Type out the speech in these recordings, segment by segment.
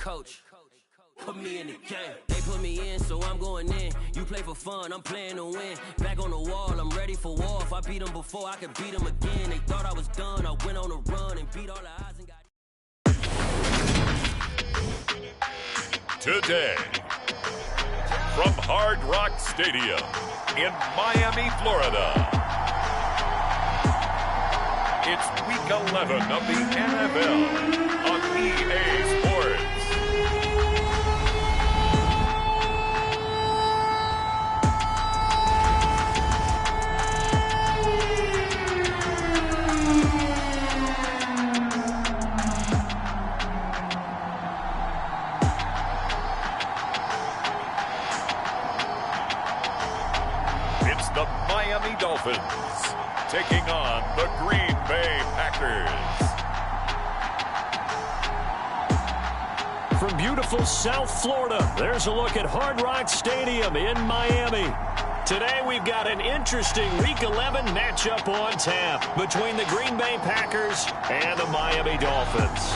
coach, put me in the game. They put me in, so I'm going in. You play for fun, I'm playing to win. Back on the wall, I'm ready for war. If I beat them before, I could beat them again. They thought I was done, I went on a run and beat all the odds and got... Today, from Hard Rock Stadium in Miami, Florida, it's Week 11 of the NFL on EA Sports. It's the Miami Dolphins taking on the Green Bay Packers. From beautiful South Florida, there's a look at Hard Rock Stadium in Miami. Today we've got an interesting Week 11 matchup on tap between the Green Bay Packers and the Miami Dolphins.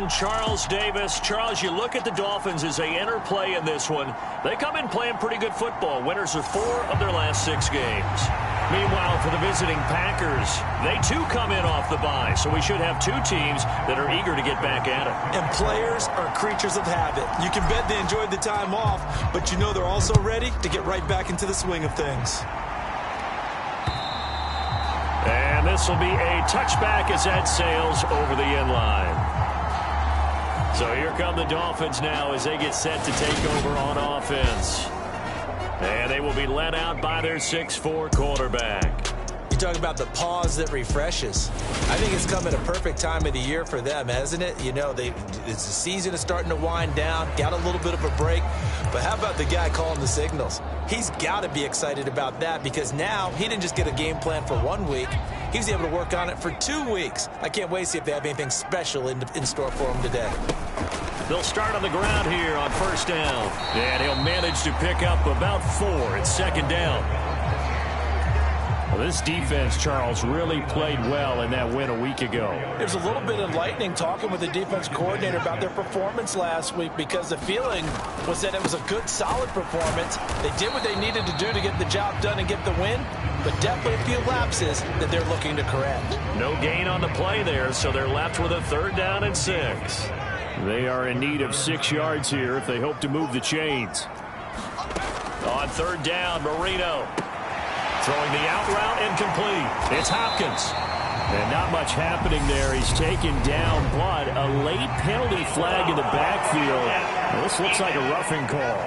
Charles Davis. Charles, you look at the Dolphins as they enter play in this one. They come in playing pretty good football. Winners of 4 of their last 6 games. Meanwhile, for the visiting Packers, they too come in off the bye. So we should have 2 teams that are eager to get back at it. And players are creatures of habit. You can bet they enjoyed the time off, but you know they're also ready to get right back into the swing of things. And this will be a touchback as that sails over the end line. So here come the Dolphins now as they get set to take over on offense. And they will be led out by their 6'4" quarterback. You talk about the pause that refreshes. I think it's come at a perfect time of the year for them, hasn't it? You know, the season is starting to wind down, got a little bit of a break. But how about the guy calling the signals? He's got to be excited about that because now he didn't just get a game plan for 1 week. He was able to work on it for 2 weeks. I can't wait to see if they have anything special in store for him today. They'll start on the ground here on first down. And he'll manage to pick up about 4 at second down. Well, this defense, Charles, really played well in that win a week ago. There's a little bit of lightning talking with the defense coordinator about their performance last week because the feeling was that it was a good, solid performance. They did what they needed to do to get the job done and get the win, but definitely a few lapses that they're looking to correct. No gain on the play there, so they're left with a 3rd down and 6. They are in need of 6 yards here if they hope to move the chains. On 3rd down, Marino. Throwing the out route incomplete. It's Hopkins. And not much happening there. He's taken down, but a late penalty flag in the backfield. Well, this looks like a roughing call.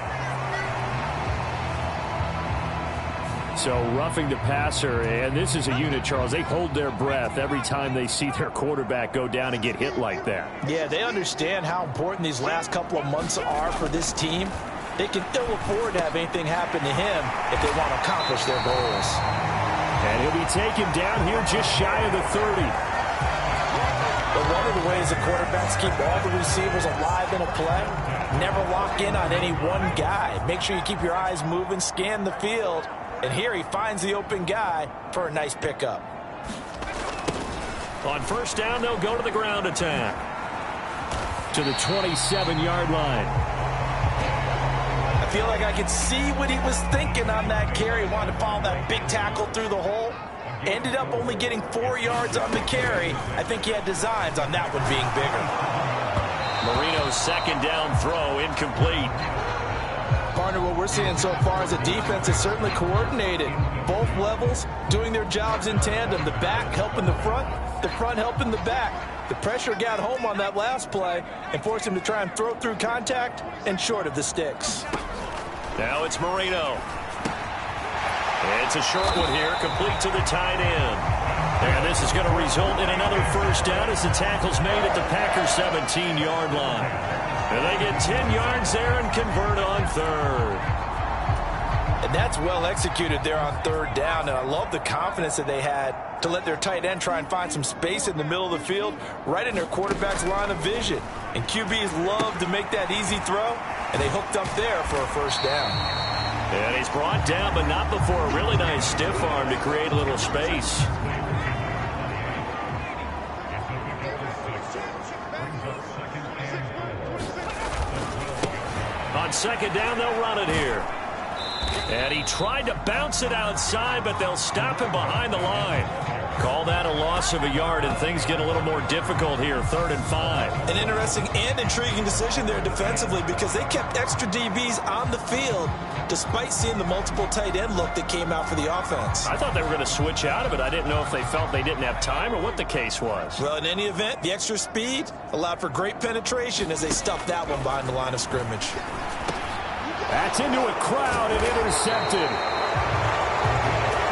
So roughing the passer, and this is a unit, Charles. They hold their breath every time they see their quarterback go down and get hit like that. Yeah, they understand how important these last couple of months are for this team. They can ill afford to have anything happen to him if they want to accomplish their goals. And he'll be taken down here just shy of the 30. But one of the ways the quarterbacks keep all the receivers alive in a play, never lock in on any one guy. Make sure you keep your eyes moving, scan the field. And here he finds the open guy for a nice pickup. On first down, they'll go to the ground attack. To the 27-yard line. I feel like I could see what he was thinking on that carry. He wanted to follow that big tackle through the hole. Ended up only getting 4 yards on the carry. I think he had designs on that one being bigger. Marino's 2nd down throw incomplete. Partner, what we're seeing so far is a defense is certainly coordinated. Both levels doing their jobs in tandem. The back helping the front helping the back. The pressure got home on that last play and forced him to try and throw through contact and short of the sticks. Now it's Marino. It's a short one here, complete to the tight end. And this is going to result in another first down as the tackle's made at the Packers' 17-yard line. And they get 10 yards there and convert on 3rd. And that's well executed there on third down. And I love the confidence that they had to let their tight end try and find some space in the middle of the field, right in their quarterback's line of vision. And QBs love to make that easy throw, and they hooked up there for a first down. And he's brought down, but not before a really nice stiff arm to create a little space. On second down, they'll run it here. And he tried to bounce it outside, but they'll stop him behind the line. Call that a loss of a yard, and things get a little more difficult here, 3rd and 5. An interesting and intriguing decision there defensively, because they kept extra DBs on the field despite seeing the multiple tight end look that came out for the offense. I thought they were going to switch out of it. I didn't know if they felt they didn't have time or what the case was. Well, in any event, the extra speed allowed for great penetration as they stuffed that one behind the line of scrimmage. That's into a crowd and intercepted.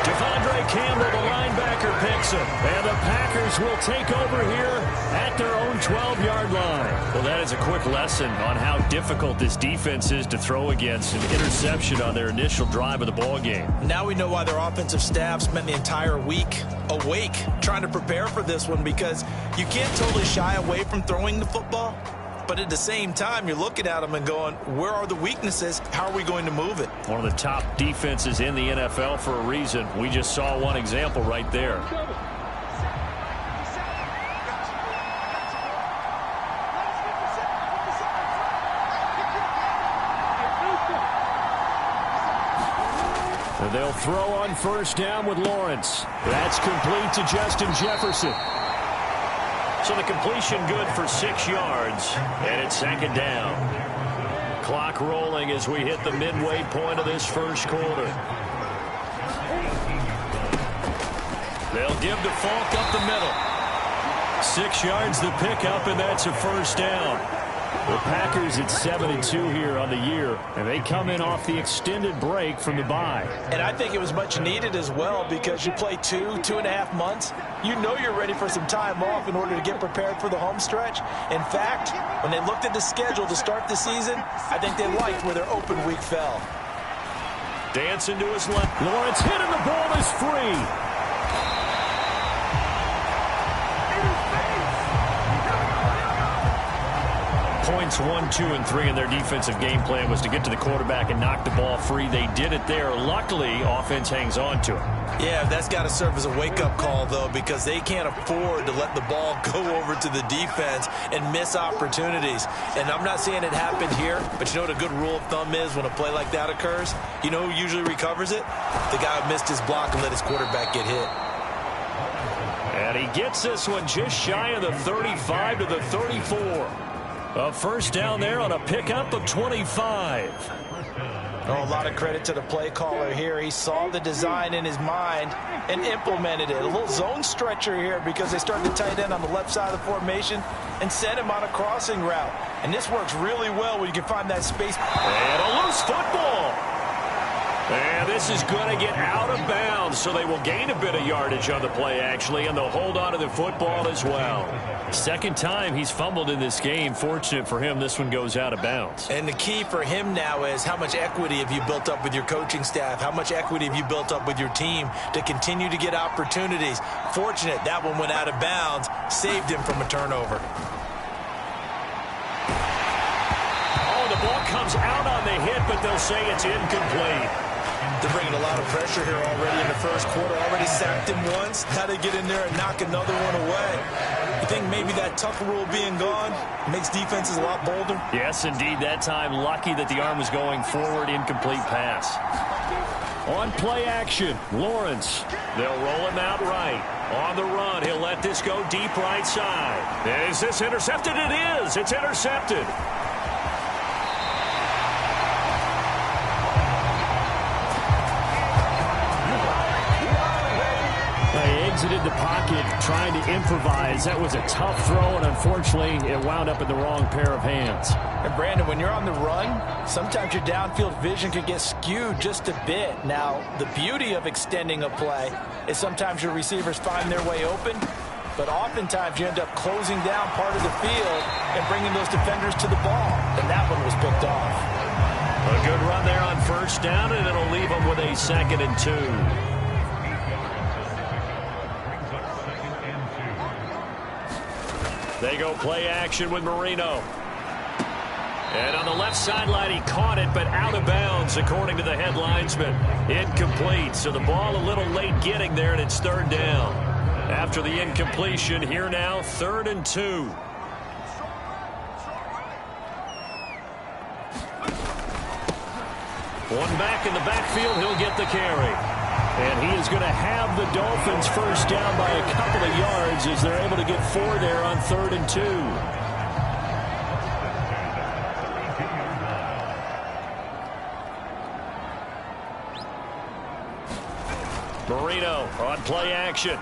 Devondre Campbell, the linebacker, picks him. And the Packers will take over here at their own 12-yard line. Well, that is a quick lesson on how difficult this defense is to throw against. An interception on their initial drive of the ballgame. Now we know why their offensive staff spent the entire week awake trying to prepare for this one, because you can't totally shy away from throwing the football. But at the same time, you're looking at them and going, where are the weaknesses? How are we going to move it? One of the top defenses in the NFL for a reason. We just saw one example right there. And they'll throw on first down with Lawrence. That's complete to Justin Jefferson. So the completion good for 6 yards, and it's second down. Clock rolling as we hit the midway point of this first quarter. They'll give to Falk up the middle. 6 yards the pickup, and that's a first down. The Packers at 7-2 here on the year, and they come in off the extended break from the bye. And I think it was much needed as well, because you play 2.5 months. You know you're ready for some time off in order to get prepared for the home stretch. In fact, when they looked at the schedule to start the season, I think they liked where their open week fell. Dancing to his left. Lawrence hit and the ball is free. Points 1, 2, and 3 in their defensive game plan was to get to the quarterback and knock the ball free. They did it there. Luckily, offense hangs on to it. Yeah, that's got to serve as a wake-up call, though, because they can't afford to let the ball go over to the defense and miss opportunities. And I'm not saying it happened here, but you know what a good rule of thumb is when a play like that occurs? You know who usually recovers it? The guy who missed his block and let his quarterback get hit. And he gets this one just shy of the 35 to the 34. A first down there on a pickup of 25. Oh, a lot of credit to the play caller here. He saw the design in his mind and implemented it. A little zone stretcher here because they started the tight end on the left side of the formation and sent him on a crossing route. And this works really well when you can find that space. And a loose football. And this is going to get out of bounds, so they will gain a bit of yardage on the play, actually, and they'll hold on to the football as well. Second time he's fumbled in this game. Fortunate for him, this one goes out of bounds. And the key for him now is how much equity have you built up with your coaching staff? How much equity have you built up with your team to continue to get opportunities? Fortunate that one went out of bounds, saved him from a turnover. Oh, the ball comes out on the hit, but they'll say it's incomplete. They're bringing a lot of pressure here already in the first quarter. Already sacked him once. How to get in there and knock another one away. You think maybe that tough rule being gone makes defenses a lot bolder? Yes, indeed. That time, lucky that the arm was going forward. Incomplete pass. On play action, Lawrence. They'll roll him out right. On the run, he'll let this go deep right side. Is this intercepted? It is. It's intercepted. Exited the pocket, trying to improvise. That was a tough throw, and unfortunately, it wound up in the wrong pair of hands. And Brandon, when you're on the run, sometimes your downfield vision can get skewed just a bit. Now, the beauty of extending a play is sometimes your receivers find their way open, but oftentimes you end up closing down part of the field and bringing those defenders to the ball, and that one was picked off. A good run there on first down, and it'll leave them with a 2nd and 2. They go play action with Marino. And on the left sideline, he caught it, but out of bounds, according to the head linesman. Incomplete, so the ball a little late getting there, and it's 3rd down. After the incompletion, here now, 3rd and 2. One back in the backfield, he'll get the carry. And he is going to have the Dolphins first down by a couple of yards as they're able to get 4 there on 3rd and 2. Marino on play action.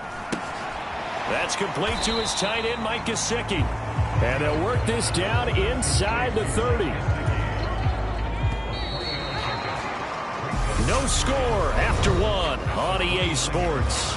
That's complete to his tight end, Mike Gesicki. And they'll work this down inside the 30. No score after 1 on EA Sports.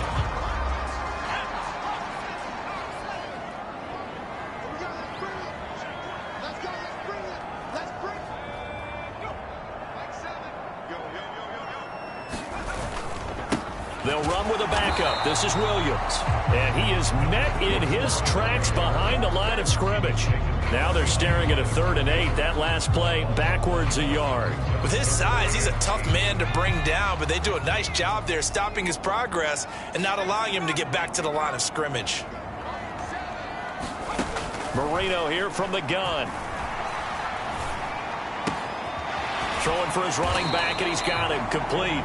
They'll run with a backup. This is Williams. And he is met in his tracks behind the line of scrimmage. Now they're staring at a 3rd and 8. That last play backwards a yard. With his size, he's a tough man to bring down, but they do a nice job there stopping his progress and not allowing him to get back to the line of scrimmage. Marino here from the gun. Throwing for his running back, and he's got him complete.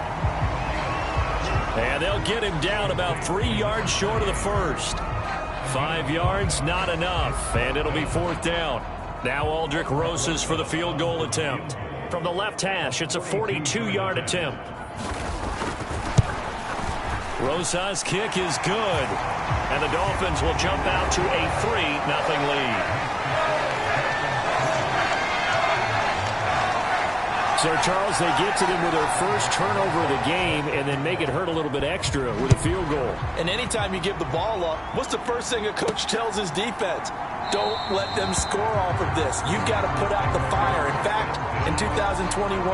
And they'll get him down about 3 yards short of the first. 5 yards, not enough, and it'll be 4th down. Now Aldrick Rosas for the field goal attempt. From the left hash, it's a 42-yard attempt. Rosas' kick is good, and the Dolphins will jump out to a 3-0 lead. Sir Charles, they get to them with their first turnover of the game and then make it hurt a little bit extra with a field goal. And anytime you give the ball up, what's the first thing a coach tells his defense? Don't let them score off of this. You've got to put out the fire. In fact, in 2021,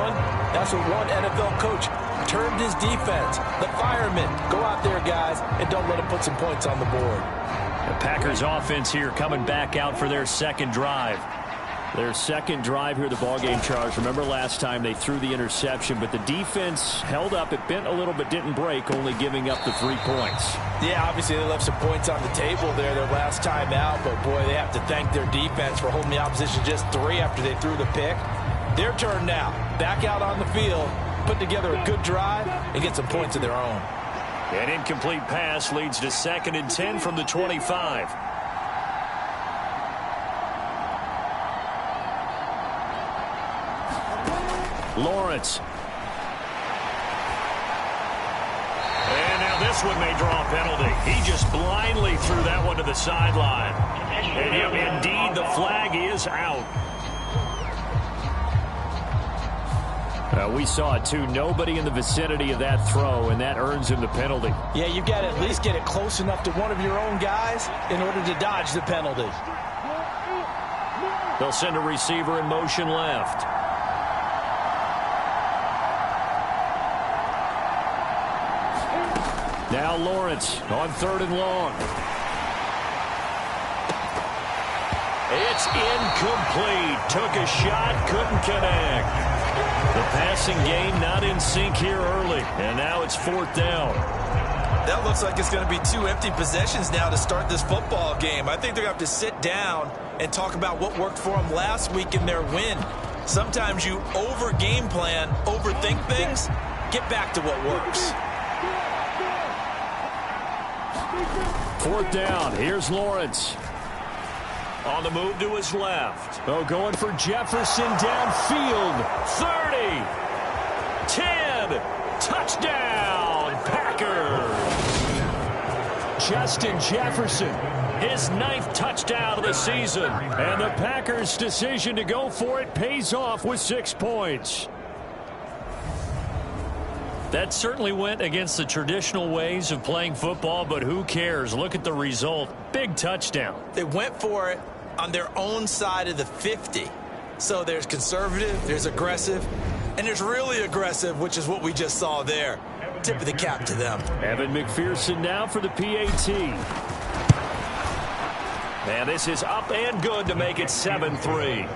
that's what one NFL coach termed his defense. The firemen. Go out there, guys, and don't let them put some points on the board. The Packers offense here coming back out for their 2nd drive. Their 2nd drive here, the ballgame, Charles. Remember last time they threw the interception, but the defense held up. It bent a little but didn't break, only giving up the 3 points. Yeah, obviously they left some points on the table there their last time out, but boy, they have to thank their defense for holding the opposition just 3 after they threw the pick. Their turn now. Back out on the field, put together a good drive, and get some points of their own. An incomplete pass leads to 2nd and 10 from the 25. Lawrence. And now this one may draw a penalty. He just blindly threw that one to the sideline. And indeed, the flag is out. We saw it, too. Nobody in the vicinity of that throw, and that earns him the penalty. Yeah, you've got to at least get it close enough to one of your own guys in order to dodge the penalty. They'll send a receiver in motion left. Now Lawrence on 3rd and long. It's incomplete. Took a shot, couldn't connect. The passing game not in sync here early, and now it's 4th down. That looks like it's going to be 2 empty possessions now to start this football game. I think they're going to have to sit down and talk about what worked for them last week in their win. Sometimes you over-game plan, overthink things, get back to what works. 4th down. Here's Lawrence. On the move to his left. Oh, going for Jefferson downfield. 30. 10. Touchdown, Packers. Justin Jefferson, his 9th touchdown of the season. And the Packers' decision to go for it pays off with 6 points. That certainly went against the traditional ways of playing football, but who cares? Look at the result. Big touchdown. They went for it on their own side of the 50. So there's conservative, there's aggressive. and it's really aggressive, which is what we just saw there. Tip of the cap to them. Evan McPherson now for the PAT. And this is up and good to make it 7-3.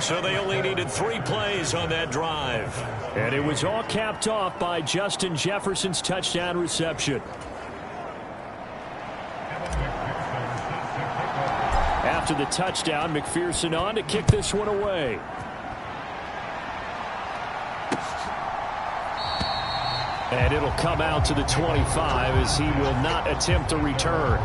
So they only needed 3 plays on that drive. And it was all capped off by Justin Jefferson's touchdown reception. After the touchdown, McPherson on to kick this one away. And it'll come out to the 25 as he will not attempt to return.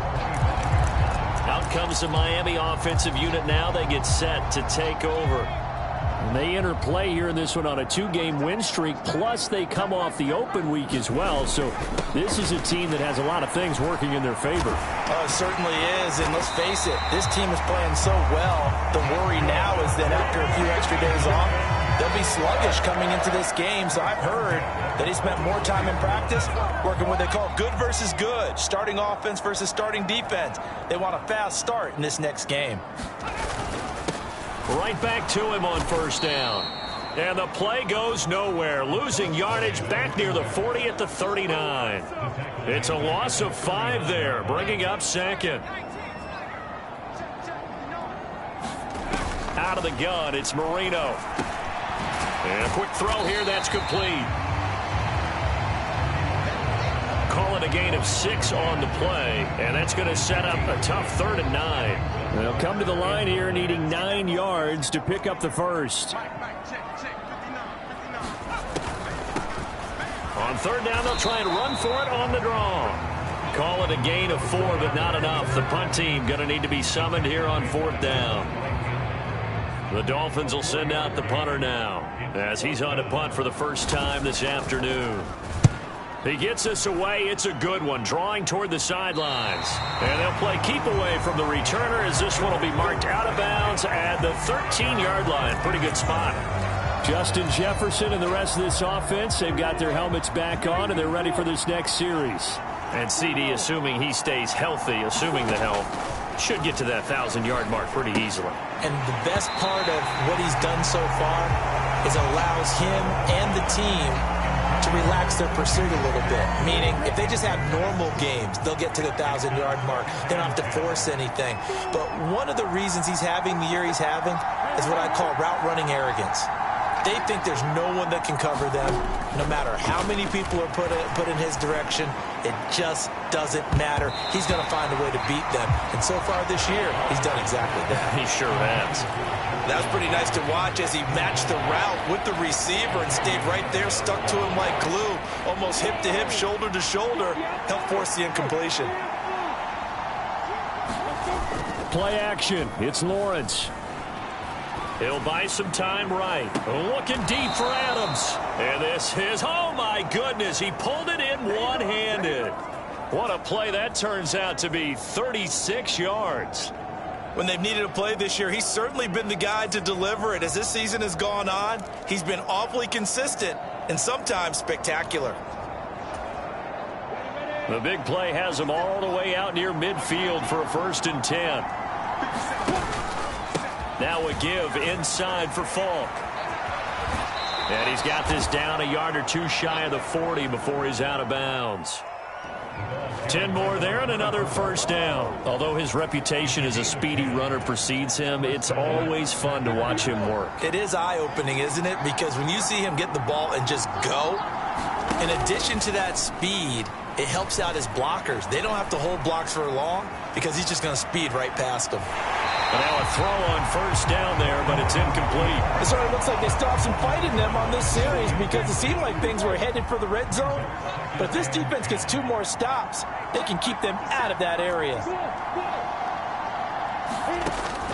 Out comes the Miami offensive unit now. They get set to take over. And they enter play here in this one on a 2-game win streak, plus they come off the open week as well. So this is a team that has a lot of things working in their favor. Oh, it certainly is, and let's face it, this team is playing so well. The worry now is that after a few extra days off, they'll be sluggish coming into this game. So I've heard that he spent more time in practice working what they call good versus good, starting offense versus starting defense. They want a fast start in this next game. Right back to him on first down. And the play goes nowhere. Losing yardage back near the 40 at the 39. It's a loss of 5 there, bringing up second. Out of the gun, it's Marino. And a quick throw here, that's complete. Call it a gain of 6 on the play, and that's going to set up a tough 3rd and 9. They'll come to the line here needing 9 yards to pick up the first. On 3rd down, they'll try and run for it on the draw. Call it a gain of 4, but not enough. The punt team going to need to be summoned here on 4th down. The Dolphins will send out the punter now as he's on to punt for the first time this afternoon. He gets us away. It's a good one, drawing toward the sidelines. And they'll play keep away from the returner as this one will be marked out of bounds at the 13-yard line. Pretty good spot. Justin Jefferson and the rest of this offense, they've got their helmets back on, and they're ready for this next series. And CD, assuming he stays healthy, assuming the health, should get to that 1,000-yard mark pretty easily. And the best part of what he's done so far is allows him and the team to relax their pursuit a little bit. Meaning, if they just have normal games, they'll get to the 1,000-yard mark. They don't have to force anything. But one of the reasons he's having the year he's having is what I call route running arrogance. They think there's no one that can cover them. No matter how many people are put in his direction, it just doesn't matter. He's going to find a way to beat them. And so far this year, he's done exactly that. He sure has. That was pretty nice to watch as he matched the route with the receiver and stayed right there, stuck to him like glue, almost hip to hip, shoulder to shoulder, helped force the incompletion. Play action. It's Lawrence. He'll buy some time right. Looking deep for Adams. And this is, oh my goodness, he pulled it in one-handed. What a play that turns out to be, 36 yards. When they've needed a play this year, he's certainly been the guy to deliver it. As this season has gone on, he's been awfully consistent and sometimes spectacular. The big play has him all the way out near midfield for a 1st and 10. Now a give inside for Falk. And he's got this down a yard or 2 shy of the 40 before he's out of bounds. 10 more there and another 1st down. Although his reputation as a speedy runner precedes him, it's always fun to watch him work. It is eye-opening, isn't it? Because when you see him get the ball and just go, in addition to that speed, it helps out his blockers. They don't have to hold blocks for long because he's just going to speed right past them. And now a throw on 1st down there, but it's incomplete. It sort of looks like they still have some fight in them on this series because it seemed like things were headed for the red zone. But if this defense gets 2 more stops, they can keep them out of that area.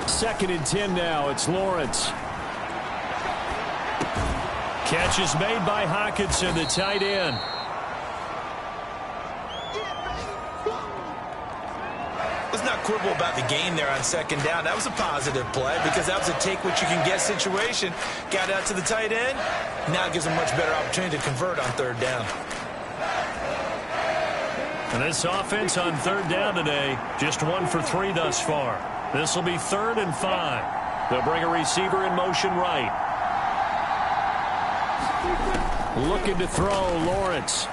2nd and 10 now. It's Lawrence. Catch is made by Hockenson, the tight end. Let's not quibble about the gain there on 2nd down. That was a positive play because that was a take-what-you-can-get situation. Got out to the tight end. Now it gives them a much better opportunity to convert on 3rd down. And this offense on 3rd down today, just 1 for 3 thus far. This will be 3rd and 5. They'll bring a receiver in motion right. Looking to throw, Lawrence.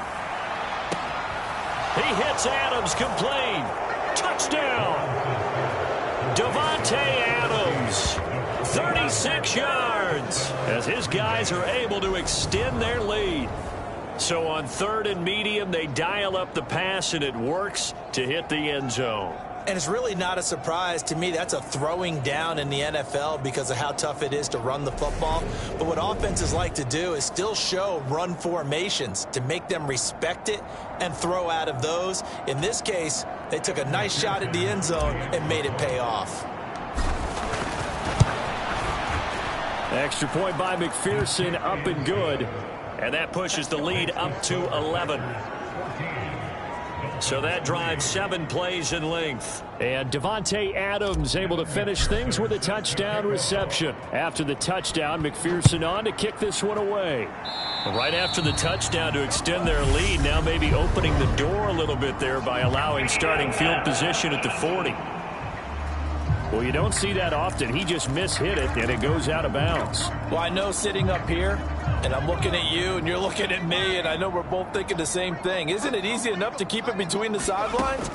He hits Adams, complete. Touchdown. Davante Adams, 36 yards, as his guys are able to extend their lead. So on 3rd and medium, they dial up the pass, and it works to hit the end zone. And it's really not a surprise to me. That's a throwing down in the NFL because of how tough it is to run the football. But what offenses like to do is still show run formations to make them respect it and throw out of those. In this case, they took a nice shot at the end zone and made it pay off. Extra point by McPherson, up and good. And that pushes the lead up to 11. So that drives 7 plays in length. And Davante Adams able to finish things with a touchdown reception. After the touchdown, McPherson on to kick this one away. Right after the touchdown to extend their lead, now maybe opening the door a little bit there by allowing starting field position at the 40. Well, you don't see that often. He just mishit it, and it goes out of bounds. Well, I know sitting up here, and I'm looking at you, and you're looking at me, and I know we're both thinking the same thing. Isn't it easy enough to keep it between the sidelines?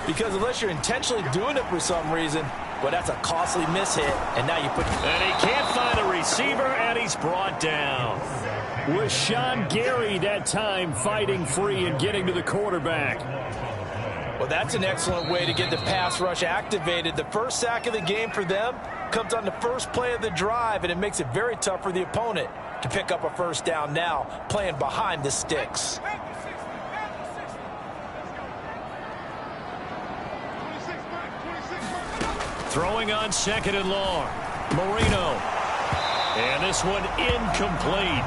Because unless you're intentionally doing it for some reason, well, that's a costly mishit, and now you put... And he can't find a receiver, and he's brought down. Was Sean Gary that time fighting free and getting to the quarterback. Well, that's an excellent way to get the pass rush activated. The first sack of the game for them comes on the first play of the drive, and it makes it very tough for the opponent to pick up a first down now, playing behind the sticks. Throwing on 2nd and long. Marino. And this one incomplete.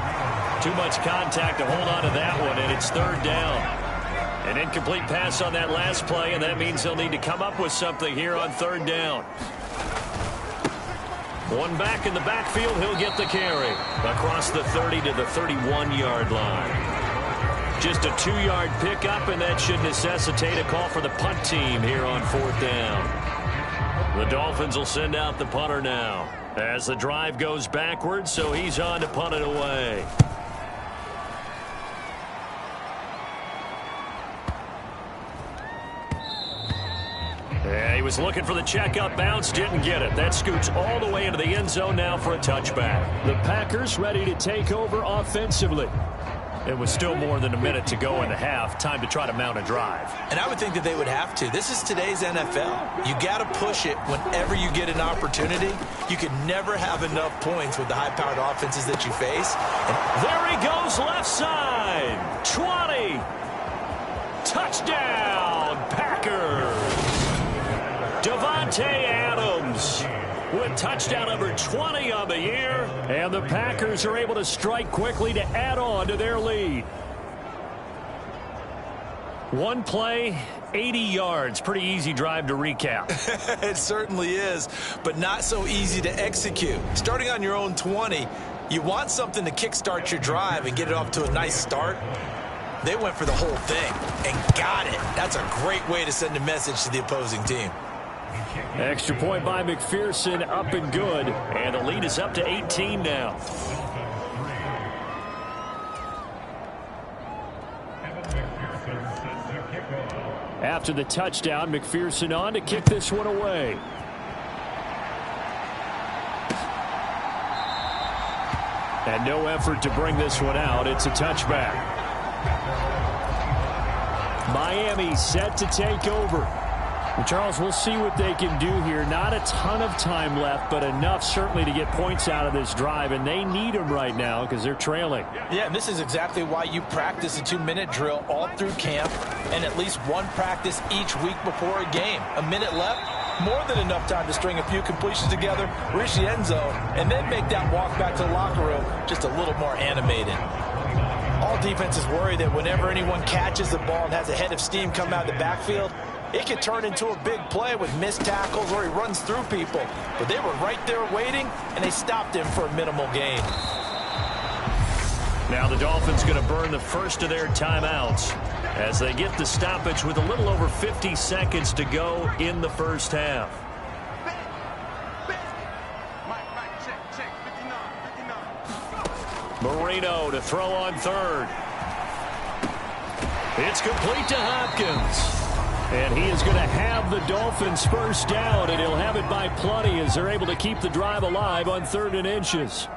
Too much contact to hold on to that one, and it's 3rd down. An incomplete pass on that last play, and that means they'll need to come up with something here on 3rd down. One back in the backfield, he'll get the carry. Across the 30 to the 31-yard line. Just a 2-yard pickup, and that should necessitate a call for the punt team here on 4th down. The Dolphins will send out the punter now as the drive goes backwards, so he's on to punt it away. Yeah, he was looking for the checkup bounce, didn't get it. That scoots all the way into the end zone now for a touchback. The Packers ready to take over offensively. It was still more than a minute to go in the half. Time to try to mount a drive. And I would think that they would have to. This is today's NFL. You got to push it whenever you get an opportunity. You can never have enough points with the high-powered offenses that you face. And there he goes, left side. 20. Touchdown, Packers. Davante Adams with touchdown number 20 on the year. And the Packers are able to strike quickly to add on to their lead. One play, 80 yards. Pretty easy drive to recap. It certainly is, but not so easy to execute. Starting on your own 20, you want something to kickstart your drive and get it off to a nice start. They went for the whole thing and got it. That's a great way to send a message to the opposing team. Extra point by McPherson, up and good. And the lead is up to 18 now. After the touchdown, McPherson on to kick this one away. And no effort to bring this one out. It's a touchback. Miami set to take over. Well, Charles, we'll see what they can do here. Not a ton of time left, but enough certainly to get points out of this drive, and they need them right now because they're trailing. Yeah, and this is exactly why you practice a 2-minute drill all through camp and at least one practice each week before a game. A minute left, more than enough time to string a few completions together, reach the end zone, and then make that walk back to the locker room just a little more animated. All defenses worry that whenever anyone catches the ball and has a head of steam come out of the backfield, it could turn into a big play with missed tackles or he runs through people. But they were right there waiting, and they stopped him for a minimal gain. Now the Dolphins going to burn the first of their timeouts as they get the stoppage with a little over 50 seconds to go in the first half. Marino to throw on third. It's complete to Hopkins. And he is going to have the Dolphins first down, and he'll have it by plenty as they're able to keep the drive alive on 3rd and inches.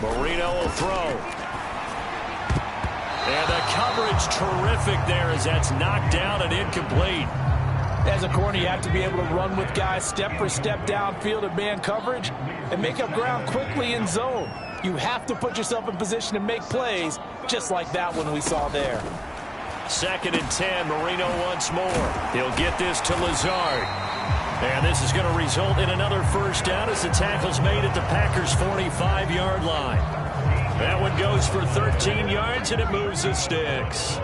Marino will throw. And the coverage terrific there as that's knocked down and incomplete. As a corner, you have to be able to run with guys step for step downfield in man coverage and make up ground quickly in zone. You have to put yourself in position to make plays just like that one we saw there. 2nd and 10, Marino once more. He'll get this to Lazard. And this is going to result in another first down as the tackle's made at the Packers' 45-yard line. That one goes for 13 yards, and it moves the sticks.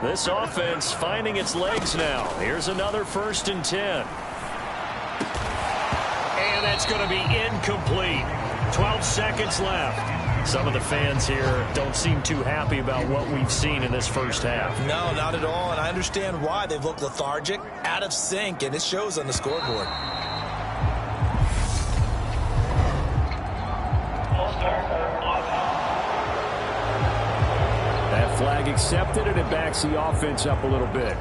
This offense finding its legs now. Here's another 1st and 10. And that's going to be incomplete. 12 seconds left. Some of the fans here don't seem too happy about what we've seen in this first half. No, not at all, and I understand why. They've looked lethargic, out of sync, and it shows on the scoreboard. That flag accepted, and it backs the offense up a little bit.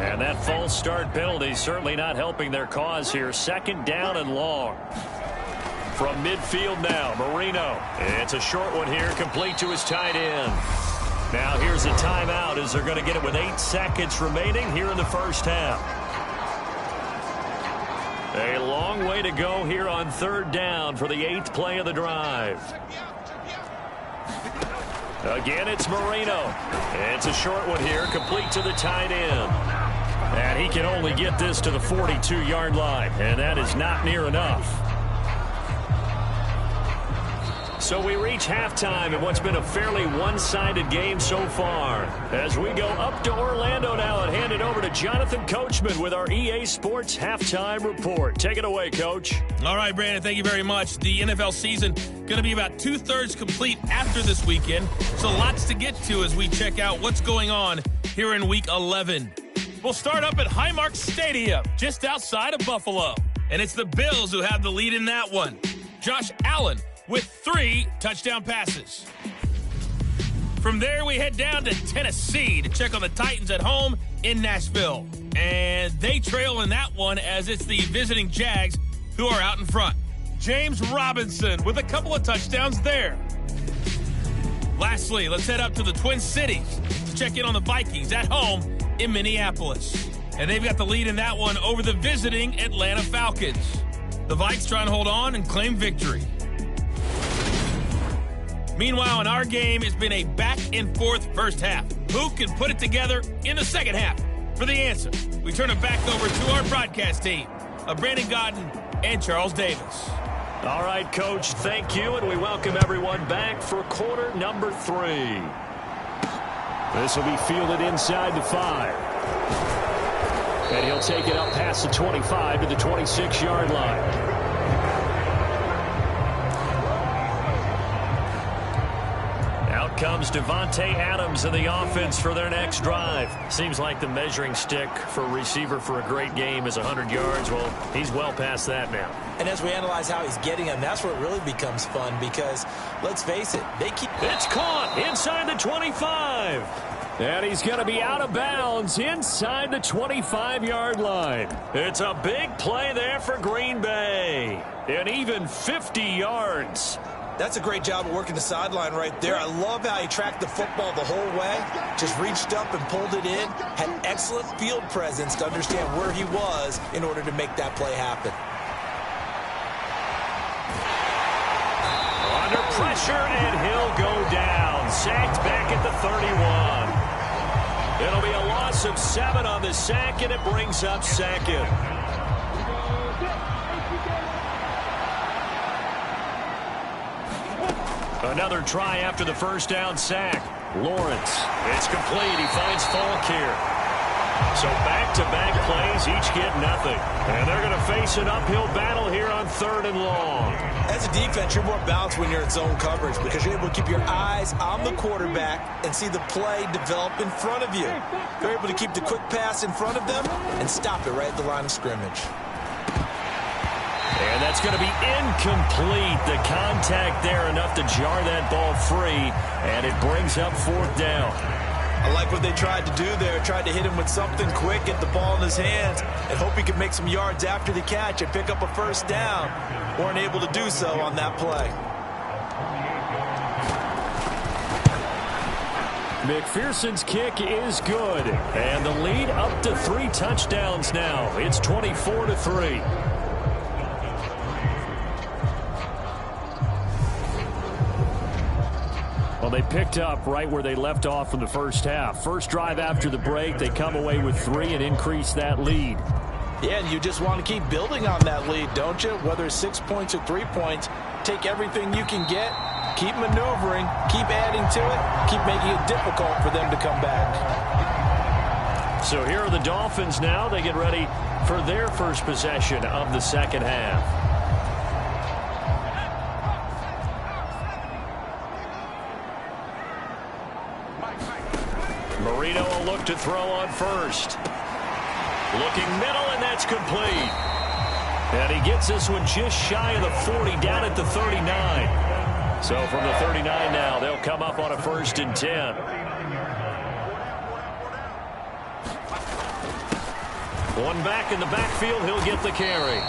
And that false start penalty certainly not helping their cause here. 2nd down and long. From midfield now, Marino. It's a short one here, complete to his tight end. Now here's a timeout as they're going to get it with 8 seconds remaining here in the first half. A long way to go here on 3rd down for the 8th play of the drive. Again, it's Marino. It's a short one here, complete to the tight end. And he can only get this to the 42-yard line, and that is not near enough. So we reach halftime in what's been a fairly one-sided game so far. As we go up to Orlando now and hand it over to Jonathan Coachman with our EA Sports Halftime Report. Take it away, Coach. All right, Brandon, thank you very much. The NFL season going to be about 2/3 complete after this weekend. So lots to get to as we check out what's going on here in Week 11. We'll start up at Highmark Stadium, just outside of Buffalo. And it's the Bills who have the lead in that one. Josh Allen with 3 touchdown passes. From there, we head down to Tennessee to check on the Titans at home in Nashville. And they trail in that one as it's the visiting Jags who are out in front. James Robinson with a couple of touchdowns there. Lastly, let's head up to the Twin Cities to check in on the Vikings at home in Minneapolis. And they've got the lead in that one over the visiting Atlanta Falcons. The Vikes try and hold on and claim victory. Meanwhile, in our game, it's been a back-and-forth first half. Who can put it together in the second half? For the answer, we turn it back over to our broadcast team of Brandon Godden and Charles Davis. All right, Coach, thank you, and we welcome everyone back for quarter number 3. This will be fielded inside the 5. And he'll take it up past the 25 to the 26-yard line. Comes Devontae Adams in the offense for their next drive. Seems like the measuring stick for a receiver for a great game is 100 yards. Well, he's well past that now. And as we analyze how he's getting them, that's where it really becomes fun because, let's face it, they keep... It's caught inside the 25. And he's going to be out of bounds inside the 25-yard line. It's a big play there for Green Bay. And even 50 yards. That's a great job of working the sideline right there. I love how he tracked the football the whole way, just reached up and pulled it in, had excellent field presence to understand where he was in order to make that play happen. Under pressure, and he'll go down. Sacked back at the 31. It'll be a loss of 7 on the sack, and it brings up 2nd. Another try after the first down sack. Lawrence. It's complete. He finds Falk here. So back-to-back plays, each get nothing. And they're going to face an uphill battle here on 3rd and long. As a defense, you're more balanced when you're in zone coverage because you're able to keep your eyes on the quarterback and see the play develop in front of you. You're able to keep the quick pass in front of them and stop it right at the line of scrimmage. And And that's going to be incomplete. The contact there enough to jar that ball free, and it brings up 4th down. I like what they tried to do there. Tried to hit him with something quick, get the ball in his hands, and hope he could make some yards after the catch and pick up a 1st down. Weren't able to do so on that play. McPherson's kick is good, and the lead up to 3 touchdowns now. It's 24-3. Well, they picked up right where they left off from the first half. First drive after the break, they come away with 3 and increase that lead. Yeah, and you just want to keep building on that lead, don't you? Whether it's 6 points or 3 points, take everything you can get, keep maneuvering, keep adding to it, keep making it difficult for them to come back. So here are the Dolphins now. They get ready for their first possession of the second half. Marino will look to throw on first. Looking middle, and that's complete. And he gets this one just shy of the 40, down at the 39. So from the 39 now, they'll come up on a 1st and 10. One back in the backfield, he'll get the carry.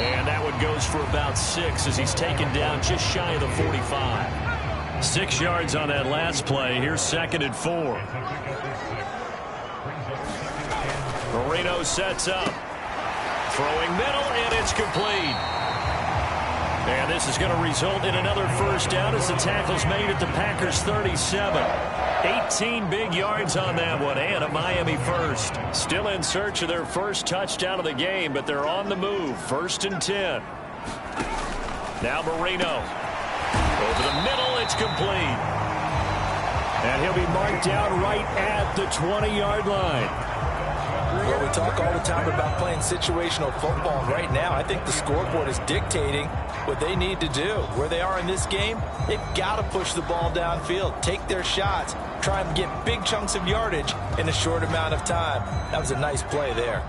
And that one goes for about 6 as he's taken down just shy of the 45. 6 yards on that last play. Here's 2nd and 4. Marino sets up. Throwing middle, and it's complete. And this is going to result in another 1st down as the tackle's made at the Packers' 37. 18 big yards on that one, and a Miami 1st. Still in search of their first touchdown of the game, but they're on the move. 1st and 10. Now Marino. Over the middle, it's complete. And he'll be marked down right at the 20-yard line. Well, we talk all the time about playing situational football. Right now, I think the scoreboard is dictating what they need to do. Where they are in this game, they've got to push the ball downfield, take their shots, try and get big chunks of yardage in a short amount of time. That was a nice play there.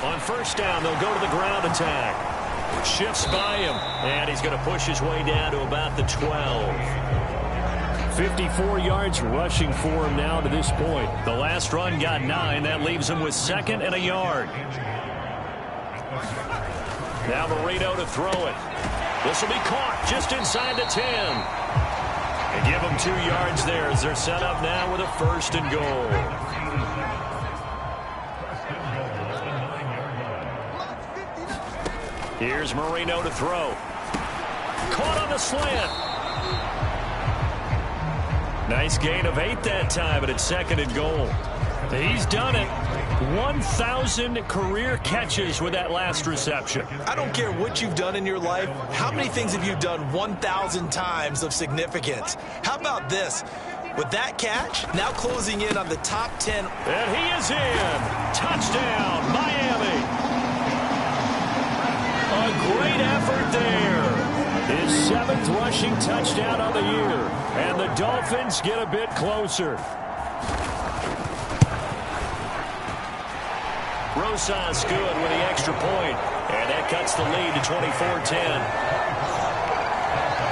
On 1st down, they'll go to the ground attack. Shifts by him, and he's going to push his way down to about the 12. 54 yards rushing for him now to this point. The last run got 9. That leaves him with 2nd and a yard. Now Marino to throw it. This will be caught just inside the 10. And give them 2 yards there as they're set up now with a 1st and goal. Here's Marino to throw. Caught on the slant. Nice gain of 8 that time, but it's 2nd and goal. He's done it. 1,000 career catches with that last reception. I don't care what you've done in your life. How many things have you done 1,000 times of significance? How about this? With that catch, now closing in on the top 10. And he is in. Touchdown, Miami. A great effort there. His 7th rushing touchdown of the year. And the Dolphins get a bit closer. Rosas good with the extra point. And that cuts the lead to 24-10.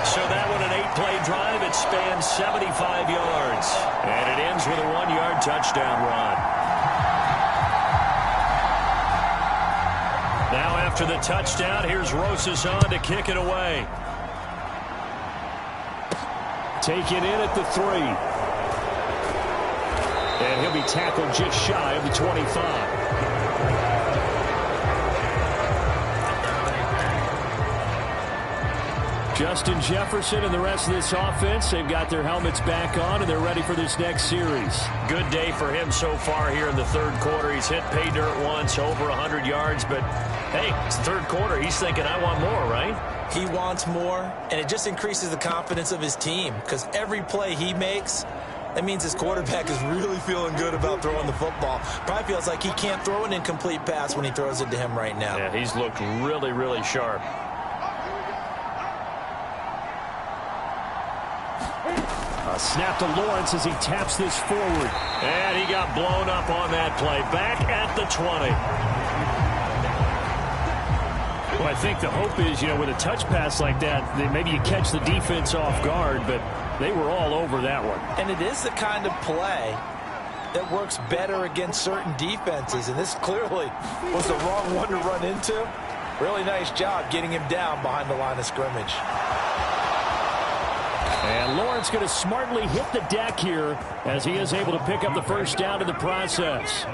So that one an 8-play drive. It spans 75 yards. And it ends with a 1-yard touchdown run. Now after the touchdown, here's Rosas on to kick it away. Take it in at the 3. And he'll be tackled just shy of the 25. Justin Jefferson and the rest of this offense, they've got their helmets back on, and they're ready for this next series. Good day for him so far here in the 3rd quarter. He's hit pay dirt once, over 100 yards, but hey, it's the 3rd quarter. He's thinking, I want more, right? He wants more, and it just increases the confidence of his team because every play he makes, that means his quarterback is really feeling good about throwing the football. Probably feels like he can't throw an incomplete pass when he throws it to him right now. Yeah, he's looked really, really sharp. A snap to Lawrence as he taps this forward. And he got blown up on that play. Back at the 20. Well, I think the hope is, with a touch pass like that, that maybe you catch the defense off guard, but they were all over that one. And it is the kind of play that works better against certain defenses, and this clearly was the wrong one to run into. Really nice job getting him down behind the line of scrimmage. And Lawrence going to smartly hit the deck here as he is able to pick up the first down in the process.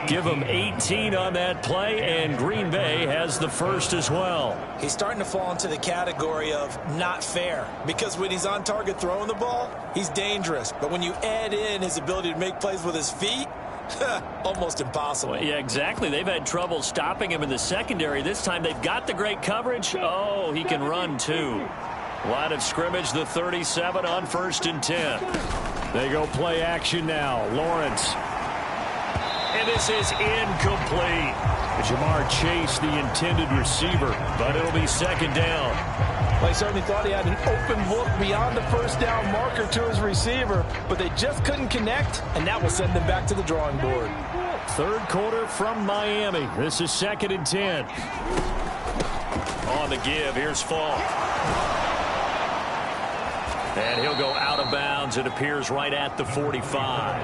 Give him 18 on that play, and Green Bay has the first as well. He's starting to fall into the category of not fair, because when he's on target throwing the ball, he's dangerous. But when you add in his ability to make plays with his feet, almost impossible. Well, yeah, exactly. They've had trouble stopping him in the secondary. This time they've got the great coverage. Oh, he can run too. Line of scrimmage, the 37 on 1st and 10. They go play action now. Lawrence. And this is incomplete. Jamar Chase, the intended receiver, but it'll be 2nd down. Well, he certainly thought he had an open look beyond the first down marker to his receiver, but they just couldn't connect, and that will send them back to the drawing board. 3rd quarter from Miami. This is 2nd and 10. On the give, here's Falk. And he'll go out of bounds. It appears right at the 45.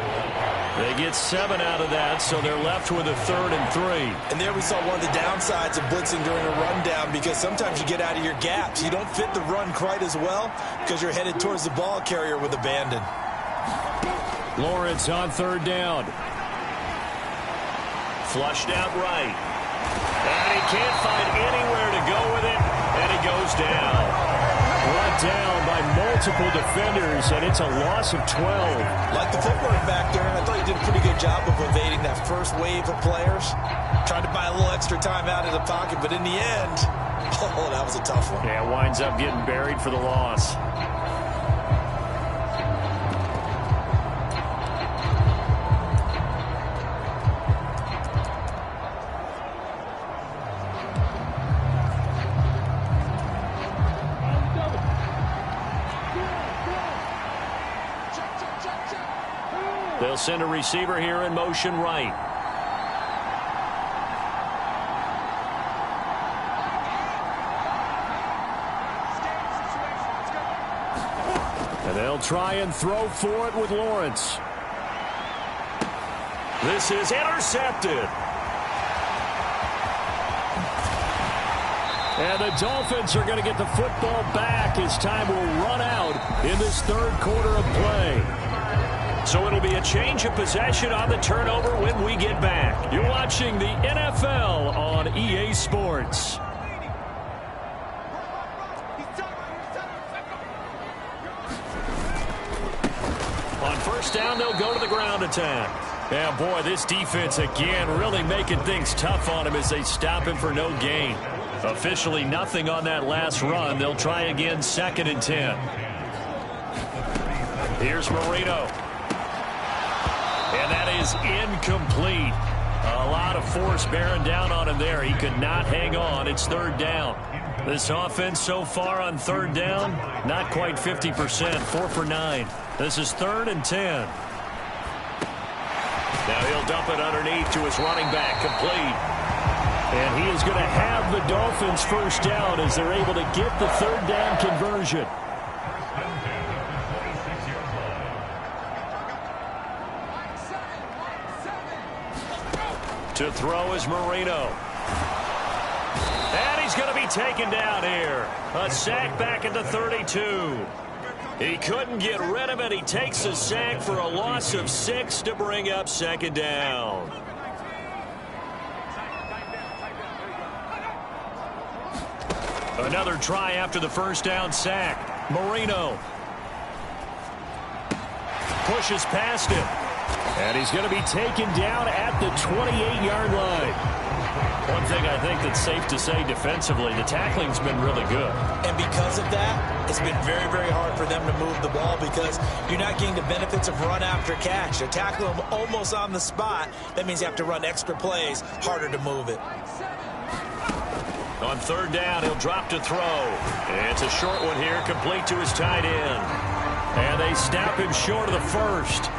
They get 7 out of that, so they're left with a 3rd and 3. And there we saw one of the downsides of blitzing during a rundown, because sometimes you get out of your gaps. You don't fit the run quite as well because you're headed towards the ball carrier with abandon. Lawrence on 3rd down. Flushed out right. And he can't find anywhere to go with it, and he goes down. Brought down by multiple defenders, and it's a loss of 12. Like the footwork back there, I thought he did a pretty good job of evading that first wave of players. Tried to buy a little extra time out of the pocket, but in the end, oh, that was a tough one. Yeah, winds up getting buried for the loss. They'll send a receiver here in motion right. And they'll try and throw for it with Lawrence. This is intercepted. And the Dolphins are going to get the football back as time will run out in this 3rd quarter of play. So it'll be a change of possession on the turnover when we get back. You're watching the NFL on EA Sports. On 1st down, they'll go to the ground attack. Yeah, boy, this defense again really making things tough on him as they stop him for no gain. Officially nothing on that last run. They'll try again 2nd and 10. Here's Marino. And that is incomplete. A lot of force bearing down on him there. He could not hang on. It's 3rd down. This offense so far on 3rd down, not quite 50%, 4 for 9. This is 3rd and 10. Now he'll dump it underneath to his running back, complete. And he is going to have the Dolphins first down as they're able to get the 3rd down conversion. To throw is Marino. And he's going to be taken down here. A sack back at the 32. He couldn't get rid of it. He takes a sack for a loss of 6 to bring up 2nd down. Another try after the first down sack. Marino pushes past him. And he's going to be taken down at the 28-yard line. One thing I think that's safe to say defensively, the tackling's been really good. And because of that, it's been very, very hard for them to move the ball because you're not getting the benefits of run after catch. They're tackling them almost on the spot. That means you have to run extra plays, harder to move it. On 3rd down, he'll drop to throw. It's a short one here, complete to his tight end. And they snap him short of the first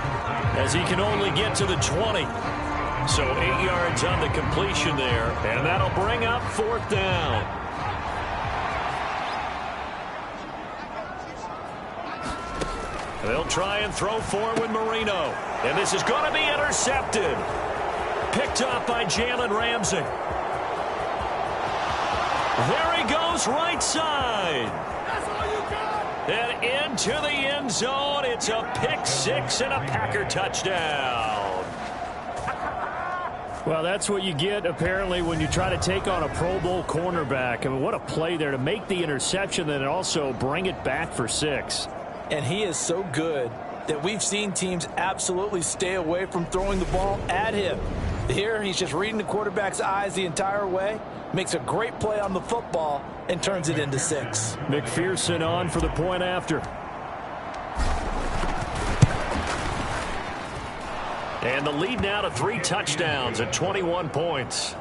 as he can only get to the 20. So 8 yards on the completion there, and that'll bring up 4th down. They'll try and throw forward with Marino. And this is going to be intercepted. Picked off by Jalen Ramsey. There he goes, right side. And into the end zone. It's a pick six and a Packer touchdown. Well, that's what you get, apparently, when you try to take on a Pro Bowl cornerback. I mean, what a play there to make the interception and also bring it back for 6. And he is so good that we've seen teams absolutely stay away from throwing the ball at him. Here, he's just reading the quarterback's eyes the entire way, makes a great play on the football, and turns it into 6. McPherson on for the point after. And the lead now to 3 touchdowns at 21 points.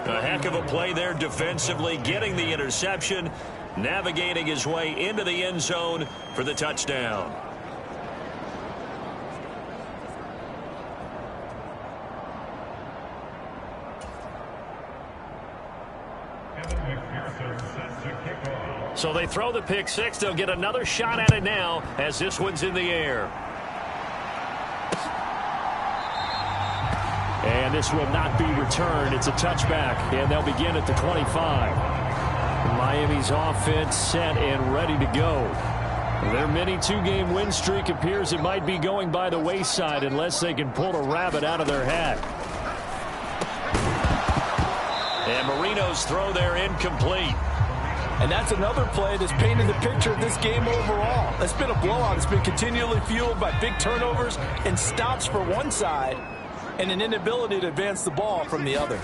A heck of a play there defensively, getting the interception, navigating his way into the end zone for the touchdown. So they throw the pick six. They'll get another shot at it now as this one's in the air. And this will not be returned. It's a touchback, and they'll begin at the 25. Miami's offense set and ready to go. Their mini 2-game win streak appears it might be going by the wayside unless they can pull a rabbit out of their hat. And Marino's throw there incomplete. And that's another play that's painted the picture of this game overall. It's been a blowout. It's been continually fueled by big turnovers and stops for one side and an inability to advance the ball from the other.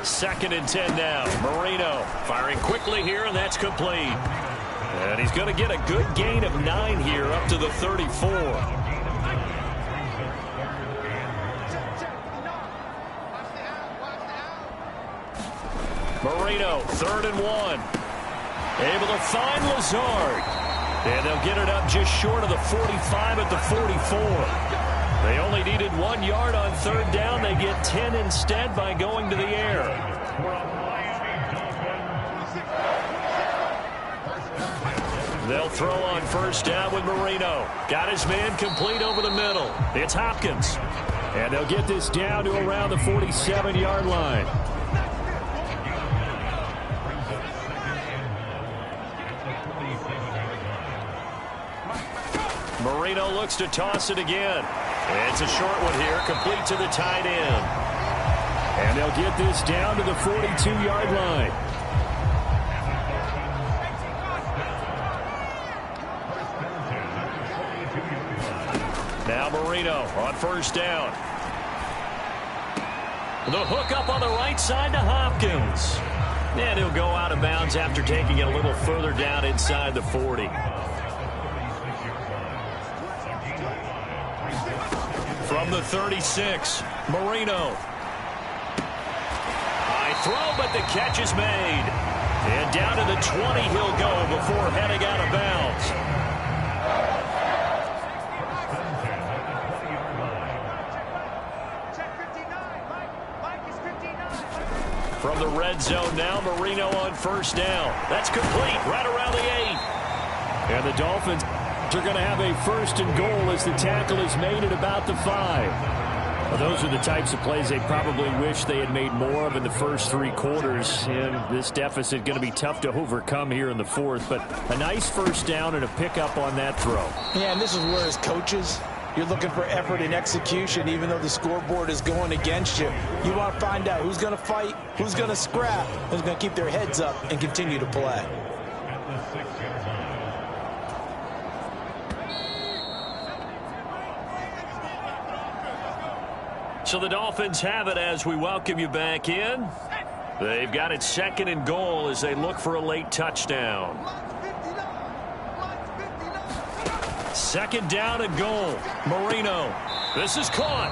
2nd and 10 now. Marino firing quickly here, and that's complete. And he's going to get a good gain of 9 here up to the 34. Marino, 3rd and 1. Able to find Lazard. And they'll get it up just short of the 45 at the 44. They only needed 1 yard on 3rd down. They get 10 instead by going to the air. They'll throw on 1st down with Marino. Got his man complete over the middle. It's Hopkins. And they'll get this down to around the 47-yard line. Marino looks to toss it again. It's a short one here, complete to the tight end. And they'll get this down to the 42-yard line. Now Marino on 1st down. The hook up on the right side to Hopkins. And he'll go out of bounds after taking it a little further down inside the 40. From the 36, Marino. High throw, but the catch is made. And down to the 20 he'll go before heading out of bounds. From the red zone now, Marino on 1st down. That's complete, right around the 8. And the Dolphins are going to have a 1st and goal as the tackle is made at about the 5. Well, those are the types of plays they probably wish they had made more of in the first 3 quarters. And this deficit going to be tough to overcome here in the 4th. But a nice 1st down and a pickup on that throw. Yeah, and this is where as coaches, you're looking for effort and execution, even though the scoreboard is going against you. You want to find out who's going to fight, who's going to scrap, who's going to keep their heads up and continue to play. So the Dolphins have it as we welcome you back in. They've got it 2nd and goal as they look for a late touchdown. 2nd down and goal. Marino. This is caught.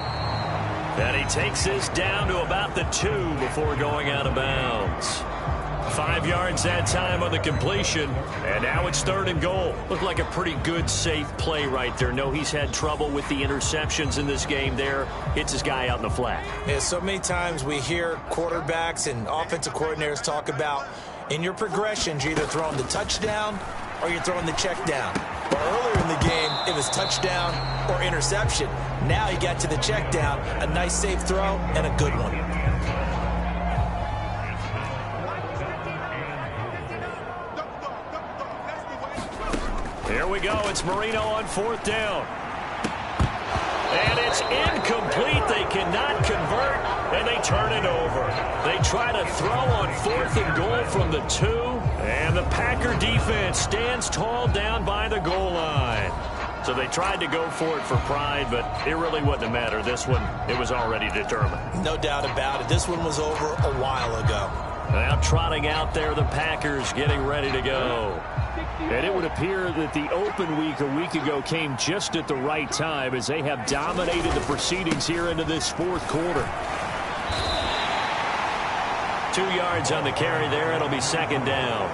And he takes this down to about the 2 before going out of bounds. 5 yards that time on the completion, and now it's 3rd and goal. Looked like a pretty good, safe play right there. No, he's had trouble with the interceptions in this game there. Hits his guy out in the flat. Yeah, so many times we hear quarterbacks and offensive coordinators talk about in your progressions, you're either throwing the touchdown or you're throwing the check down. But earlier in the game, it was touchdown or interception. Now he got to the check down, a nice safe throw, and a good one. Here we go. It's Marino on 4th down. And it's incomplete. They cannot convert, and they turn it over. They try to throw on 4th and goal from the 2, and the Packer defense stands tall down by the goal line. So they tried to go for it for pride, but it really wouldn't have mattered. This one, it was already determined. No doubt about it. This one was over a while ago. Now trotting out there, the Packers getting ready to go. And it would appear that the open week a week ago came just at the right time as they have dominated the proceedings here into this 4th quarter. 2 yards on the carry there. It'll be 2nd down.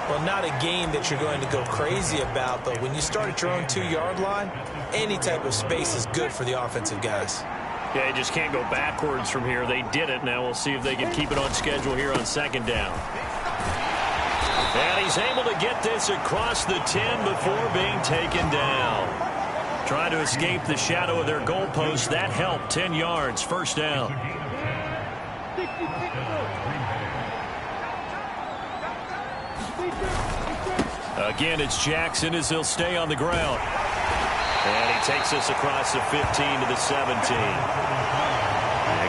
Well, not a game that you're going to go crazy about, but when you start at your own 2-yard line, any type of space is good for the offensive guys. Yeah, you just can't go backwards from here. They did it. Now we'll see if they can keep it on schedule here on 2nd down. And he's able to get this across the 10 before being taken down. Trying to escape the shadow of their goalpost. That helped. 10 yards. 1st down. Again, it's Jackson as he'll stay on the ground. And he takes us across the 15 to the 17.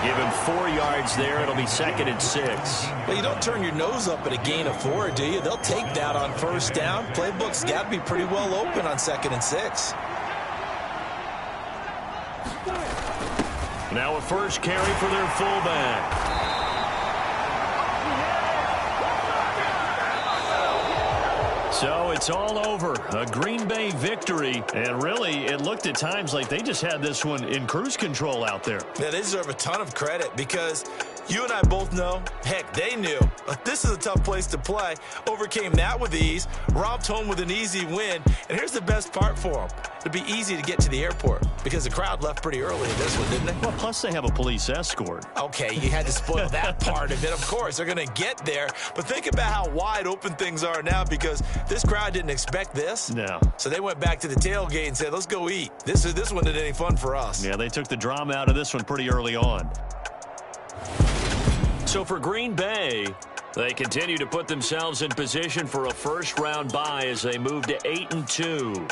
Give him 4 yards there. It'll be 2nd and 6. Well, you don't turn your nose up at a gain of 4, do you? They'll take that on 1st down. Playbook's got to be pretty well open on 2nd and 6. Now a first carry for their fullback. So it's all over. A Green Bay victory. And really, it looked at times like they just had this one in cruise control out there. Yeah, they deserve a ton of credit because you and I both know, heck, they knew. This is a tough place to play. Overcame that with ease. Robbed home with an easy win. And here's the best part for them. It'd be easy to get to the airport because the crowd left pretty early in this one, didn't they? Well, plus they have a police escort. Okay, you had to spoil that part of it. Of course, they're going to get there. But think about how wide open things are now because this crowd didn't expect this. No. So they went back to the tailgate and said, let's go eat. This one isn't any fun for us. Yeah, they took the drama out of this one pretty early on. So for Green Bay, they continue to put themselves in position for a first-round bye as they move to 8-2.